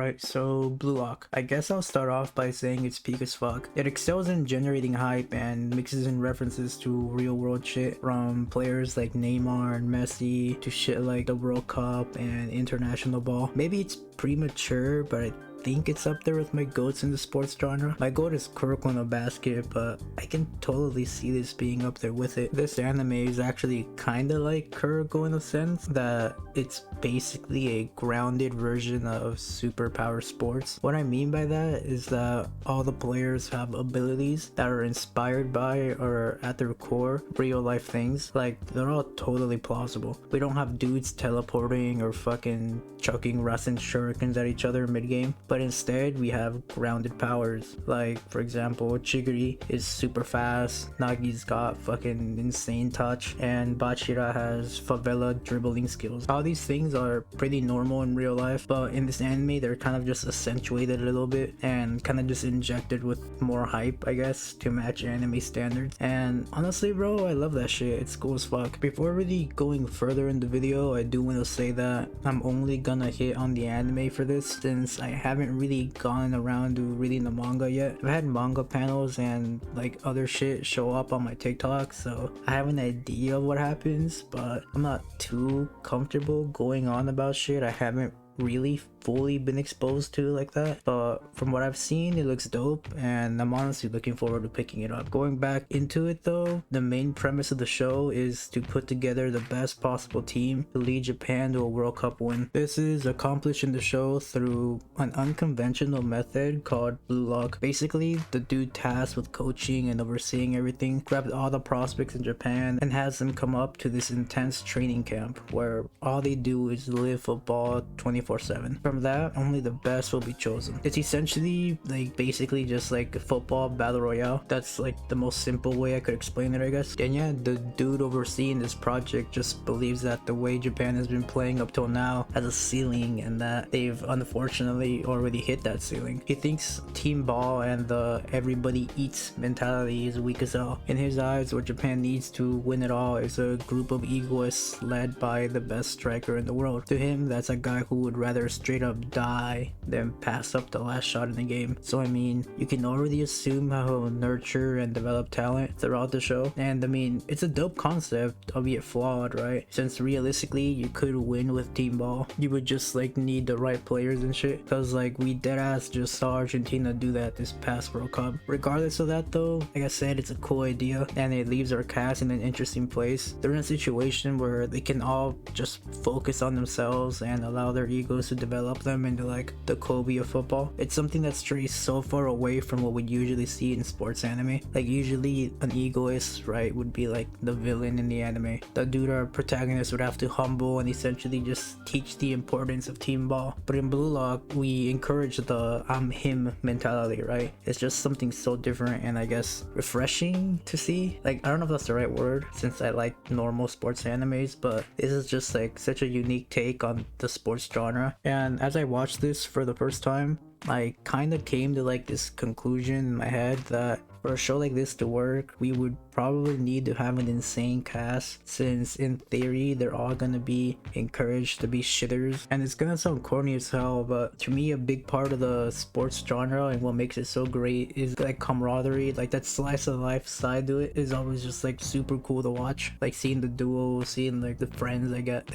Alright, so Blue Lock. I guess I'll start off by saying it's peak as fuck. It excels in generating hype and mixes in references to real world shit from players like Neymar and Messi to shit like the World Cup and international ball. Maybe it's premature, but I think it's up there with my goats in the sports genre. My goat is Kirkland of basket, but I can totally see this being up there with it. This anime is actually kinda like Kuroko in a sense that it's basically a grounded version of superpower sports. What I mean by that is that all the players have abilities that are inspired by or at their core real life things. Like, they're all totally plausible. We don't have dudes teleporting or fucking chucking Rasen shurikens at each other mid-game, but instead we have grounded powers. Like, for example, Chigiri is super fast, Nagi's got fucking insane touch, and Bachira has favela dribbling skills. All these things are pretty normal in real life, but in this anime they're kind of just accentuated a little bit and kind of just injected with more hype, I guess, to match anime standards. And honestly, bro, I love that shit. It's cool as fuck. Before really going further in the video, I do want to say that I'm only gonna hit on the anime for this since I haven't really gone around to reading the manga yet. I've had manga panels and like other shit show up on my TikTok, so I have an idea of what happens, but I'm not too comfortable going on about shit I haven't really fully been exposed to like that. But from what I've seen, it looks dope and I'm honestly looking forward to picking it up. Going back into it though, the main premise of the show is to put together the best possible team to lead Japan to a World Cup win. This is accomplished in the show through an unconventional method called Blue Lock. Basically, the dude tasked with coaching and overseeing everything grabbed all the prospects in Japan and has them come up to this intense training camp where all they do is live football 24/7. From that, only the best will be chosen. It's essentially like basically just like a football battle royale. That's like the most simple way I could explain it, I guess. And yeah, the dude overseeing this project just believes that the way Japan has been playing up till now has a ceiling and that they've unfortunately already hit that ceiling. He thinks team ball and the everybody eats mentality is weak as hell. In his eyes, what Japan needs to win it all is a group of egoists led by the best striker in the world. To him, that's a guy who would rather straight up die than pass up the last shot in the game. So I mean, you can already assume how he'll nurture and develop talent throughout the show. And I mean, it's a dope concept, albeit flawed, right? Since realistically, you could win with team ball. You would just like need the right players and shit. Cause like we deadass just saw Argentina do that this past World Cup. Regardless of that though, like I said, it's a cool idea and it leaves our cast in an interesting place. They're in a situation where they can all just focus on themselves and allow their egos to develop them into like the Kobe of football. It's something that strays so far away from what we usually see in sports anime. Like usually an egoist, right, would be like the villain in the anime. The dude or protagonist would have to humble and essentially just teach the importance of team ball. But in Blue Lock, we encourage the I'm him mentality, right? It's just something so different and I guess refreshing to see. Like, I don't know if that's the right word since I like normal sports animes, but this is just like such a unique take on the sports genre. And as I watched this for the first time, I kind of came to like this conclusion in my head that for a show like this to work, we would probably need to have an insane cast, since in theory they're all gonna be encouraged to be shitters. And it's gonna sound corny as hell, but to me a big part of the sports genre and what makes it so great is like camaraderie. Like that slice of life side to it is always just like super cool to watch. Like seeing the duo, seeing like the friends I get,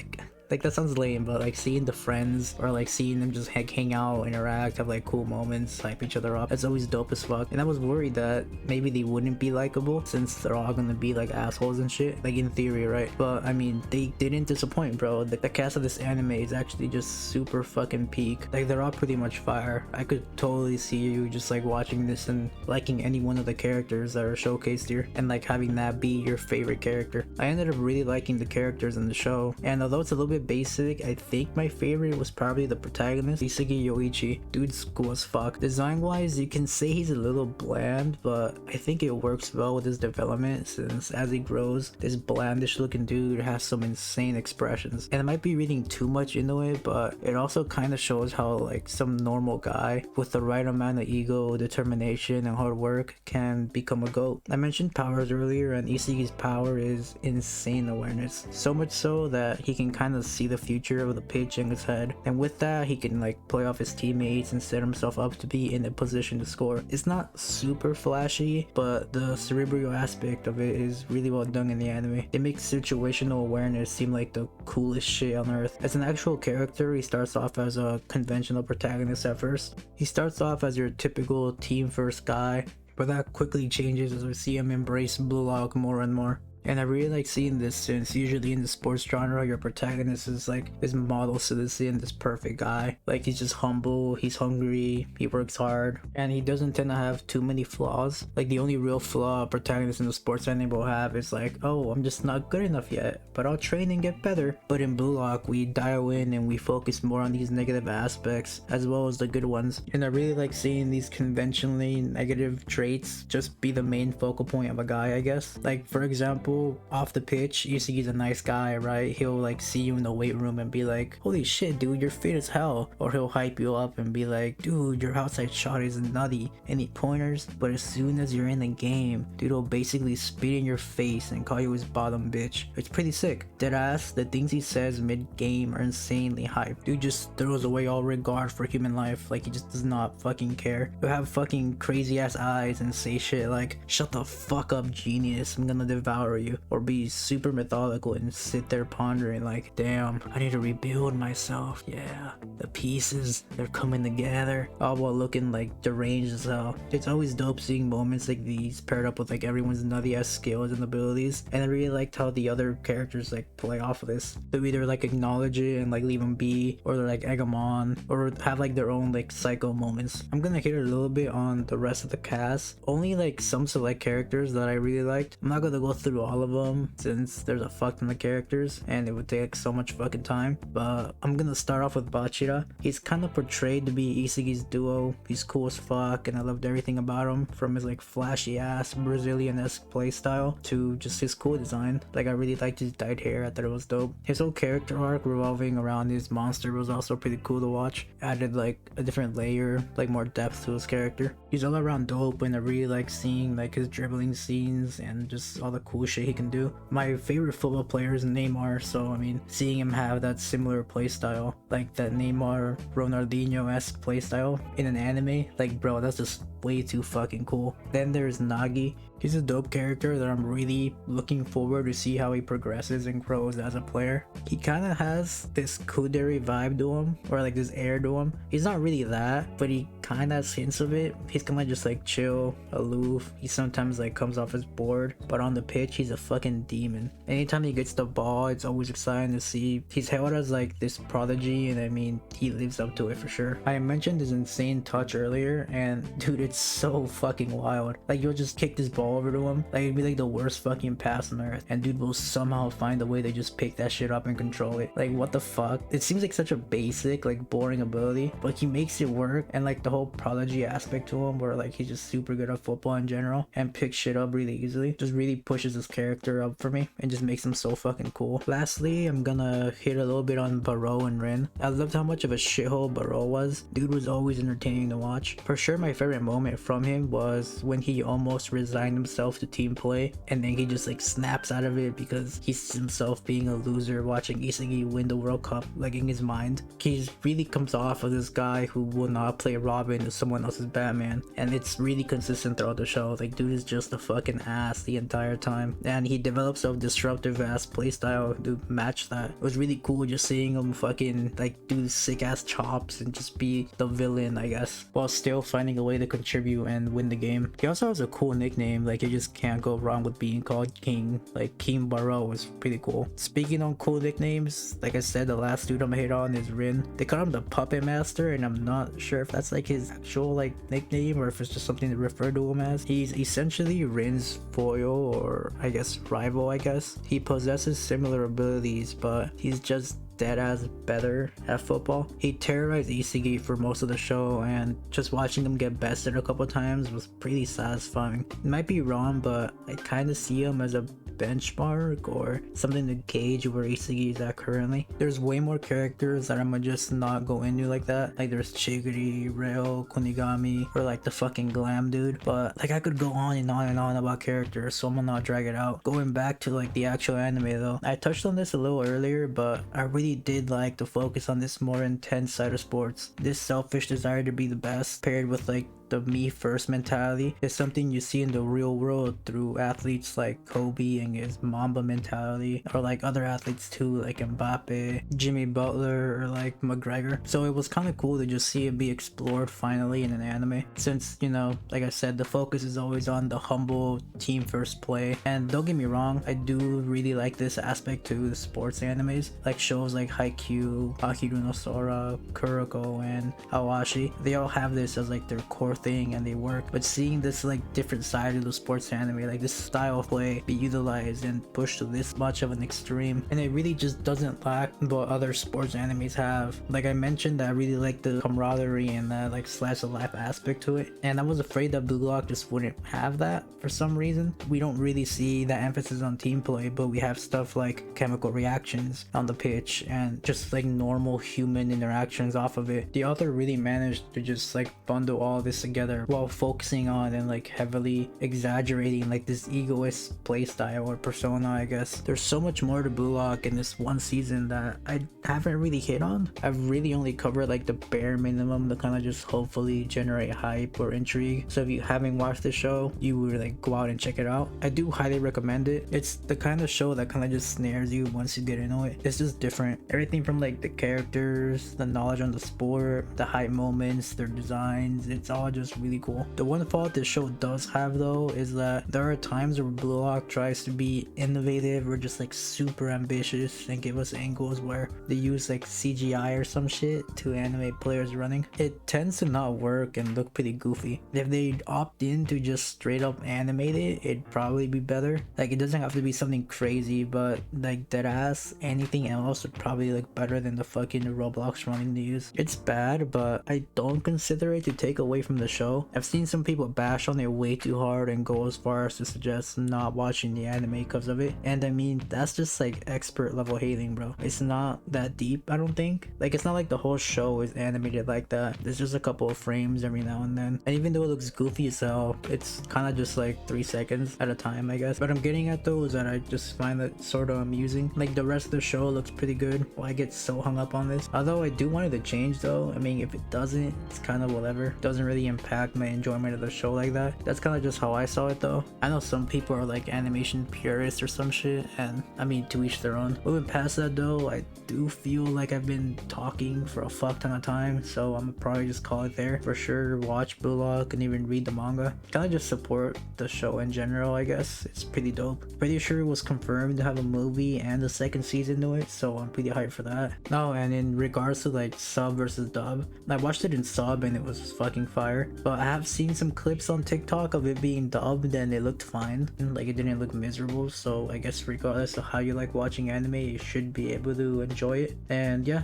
like that sounds lame, but like seeing the friends or like seeing them just like hang out, interact, have like cool moments, hype each other up, that's always dope as fuck. And I was worried that maybe they wouldn't be likable since they're all gonna be like assholes and shit, like in theory, right? But I mean, they didn't disappoint, bro. The cast of this anime is actually just super fucking peak. Like they're all pretty much fire. I could totally see you just like watching this and liking any one of the characters that are showcased here and like having that be your favorite character. I ended up really liking the characters in the show, and although it's a little bit basic, I think my favorite was probably the protagonist, Isagi Yoichi. Dude's cool as fuck. Design wise, you can say he's a little bland, but I think it works well with his development since as he grows, this blandish looking dude has some insane expressions. And I might be reading too much into it, but it also kind of shows how like some normal guy with the right amount of ego, determination, and hard work can become a GOAT. I mentioned powers earlier, and Isagi's power is insane awareness. So much so that he can kind of see the future of the pitch in his head, and with that he can like play off his teammates and set himself up to be in a position to score. It's not super flashy, but the cerebral aspect of it is really well done in the anime. It makes situational awareness seem like the coolest shit on earth. As an actual character, he starts off as a conventional protagonist at first. He starts off as your typical team first guy, but that quickly changes as we see him embrace Blue Lock more and more. And I really like seeing this, since usually in the sports genre your protagonist is like this model citizen, this perfect guy. Like he's just humble, he's hungry, he works hard, and he doesn't tend to have too many flaws. Like the only real flaw a protagonist in the sports anime will have is like, oh, I'm just not good enough yet, but I'll train and get better. But in Blue Lock we dial in and we focus more on these negative aspects as well as the good ones. And I really like seeing these conventionally negative traits just be the main focal point of a guy, I guess. Like for example, off the pitch, you see he's a nice guy, right? He'll like see you in the weight room and be like, holy shit dude, you're fit as hell. Or he'll hype you up and be like, dude, your outside shot is nutty, any pointers? But as soon as you're in the game, dude will basically spit in your face and call you his bottom bitch. It's pretty sick. Deadass, the things he says mid-game are insanely hype. Dude just throws away all regard for human life, like he just does not fucking care. He'll have fucking crazy ass eyes and say shit like, shut the fuck up genius, I'm gonna devour you. Or be super methodical and sit there pondering like, damn, I need to rebuild myself. Yeah, the pieces, they're coming together, all while looking like deranged as hell. It's always dope seeing moments like these paired up with like everyone's nutty ass skills and abilities, and I really liked how the other characters like play off of this. They either like acknowledge it and like leave them be, or they're like egg them on, or have like their own like psycho moments. I'm gonna hit a little bit on the rest of the cast, only like some select characters that I really liked. I'm not gonna go through all of them since there's a fuck ton of characters and it would take so much fucking time, but I'm gonna start off with Bachira. He's kind of portrayed to be Isagi's duo. He's cool as fuck and I loved everything about him, from his like flashy ass Brazilian-esque playstyle to just his cool design. Like I really liked his dyed hair, I thought it was dope. His whole character arc revolving around his monster was also pretty cool to watch. Added like a different layer, like more depth to his character. He's all around dope and I really like seeing like his dribbling scenes and just all the cool shit he can do. My favorite football player is Neymar, so I mean, seeing him have that similar playstyle, like that Neymar Ronaldinho-esque playstyle in an anime, like bro, that's just way too fucking cool. Then there's Nagi. He's a dope character that I'm really looking forward to see how he progresses and grows as a player. He kind of has this Kuderi vibe to him, or like this air to him. He's not really that, but he kind of has hints of it. He's kind of just like chill, aloof. He sometimes like comes off as bored, but on the pitch he's a fucking demon. Anytime he gets the ball, it's always exciting to see. He's hailed as like this prodigy, and I mean, he lives up to it for sure. I mentioned his insane touch earlier, and dude, it's so fucking wild. Like you'll just kick this ball over to him, like it'd be like the worst fucking pass on earth, and dude will somehow find a way to just pick that shit up and control it. Like what the fuck? It seems like such a basic, like boring ability, but he makes it work. And like the whole prodigy aspect to him, where like he's just super good at football in general and picks shit up really easily, just really pushes his character up for me and just makes him so fucking cool. Lastly, I'm gonna hit a little bit on Barreau and Rin. I loved how much of a shithole Barreau was. Dude was always entertaining to watch. For sure my favorite moment from him was when he almost resigned himself to team play, and then he just like snaps out of it because he sees himself being a loser watching Isagi win the World Cup, like in his mind. He really comes off of this guy who will not play Robin as someone else's Batman, and it's really consistent throughout the show. Like dude is just a fucking ass the entire time, and he develops a disruptive ass playstyle to match that. It was really cool just seeing him fucking like do sick ass chops and just be the villain, I guess, while still finding a way to contribute and win the game. He also has a cool nickname, like you just can't go wrong with being called King. Like King Barreau was pretty cool. Speaking on cool nicknames, like I said, the last dude I'm gonna hit on is Rin. They call him the Puppet Master, and I'm not sure if that's like his actual like nickname or if it's just something to refer to him as. He's essentially Rin's foil, or I guess rival, I guess. He possesses similar abilities, but he's just deadass better at football. He terrorized Isagi for most of the show, and just watching him get bested a couple times was pretty satisfying. It might be wrong, but I kind of see him as a benchmark or something to gauge where Isagi is at currently. There's way more characters that I'm gonna just not go into like that. Like there's Chigiri, Reo, Kunigami, or like the fucking glam dude. But like I could go on and on and on about characters, so I'm gonna not drag it out. Going back to like the actual anime though, I touched on this a little earlier, but I really did like to focus on this more intense side of sports. This selfish desire to be the best paired with like the me first mentality is something you see in the real world through athletes like Kobe and his Mamba mentality, or like other athletes too, like Mbappe, Jimmy Butler, or like McGregor. So it was kind of cool to just see it be explored finally in an anime, since, you know, like I said, the focus is always on the humble team first play. And don't get me wrong, I do really like this aspect to the sports animes, like shows like Haikyuu, Ahiru no Sora, Kuroko, and Awashi. They all have this as like their core thing and they work, but seeing this like different side of the sports anime, like this style of play be utilized and pushed to this much of an extreme, and it really just doesn't lack what other sports animes have. Like I mentioned, I really like the camaraderie and that like slice of life aspect to it, and I was afraid that Blue Lock just wouldn't have that for some reason. We don't really see that emphasis on team play, but we have stuff like chemical reactions on the pitch and just like normal human interactions off of it. The author really managed to just like bundle all this together while focusing on and like heavily exaggerating like this egoist playstyle or persona, I guess. There's so much more to Blue Lock in this one season that I haven't really hit on. I've really only covered like the bare minimum to kind of just hopefully generate hype or intrigue. So if you haven't watched the show, you would like go out and check it out. I do highly recommend it. It's the kind of show that kind of just snares you once you get into it. It's just different. Everything from like the characters, the knowledge on the sport, the hype moments, their designs, it's all just really cool. The one fault this show does have though is that there are times where Blue Lock tries to be innovative or just like super ambitious and give us angles where they use like CGI or some shit to animate players running. It tends to not work and look pretty goofy. If they opt in to just straight up animate it, it'd probably be better. Like it doesn't have to be something crazy, but like deadass anything else would probably look better than the fucking Roblox running they use. It's bad, but I don't consider it to take away from the show. I've seen some people bash on it way too hard and go as far as to suggest not watching the anime because of it, and I mean that's just like expert level hating, bro. It's not that deep, I don't think. Like it's not like the whole show is animated like that. There's just a couple of frames every now and then, and even though it looks goofy as hell, it's kind of just like 3 seconds at a time, I guess. What I'm getting at though is that I just find that sort of amusing. Like the rest of the show looks pretty good. Why get so hung up on this? Although I do want it to change though. I mean, if it doesn't, it's kind of whatever. It doesn't really impact my enjoyment of the show like that. That's kind of just how I saw it though. I know some people are like animation purists or some shit, and I mean, to each their own. Moving past that though, I do feel like I've been talking for a fuck ton of time, so I'm probably just call it there. For sure, watch Blue Lock and even read the manga. Kind of just support the show in general, I guess. It's pretty dope. Pretty sure it was confirmed to have a movie and a second season to it, so I'm pretty hyped for that. No, and in regards to like sub versus dub, I watched it in sub and it was fucking fire, but I have seen some clips on TikTok of it being dubbed and it looked fine, and like it didn't look miserable. So I guess regardless of how you like watching anime, you should be able to enjoy it. And yeah,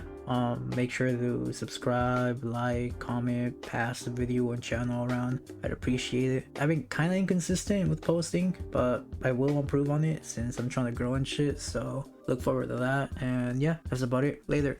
make sure to subscribe, like, comment, pass the video and channel around. I'd appreciate it. I've been kind of inconsistent with posting, but I will improve on it since I'm trying to grow and shit, so look forward to that. And yeah, that's about it. Later.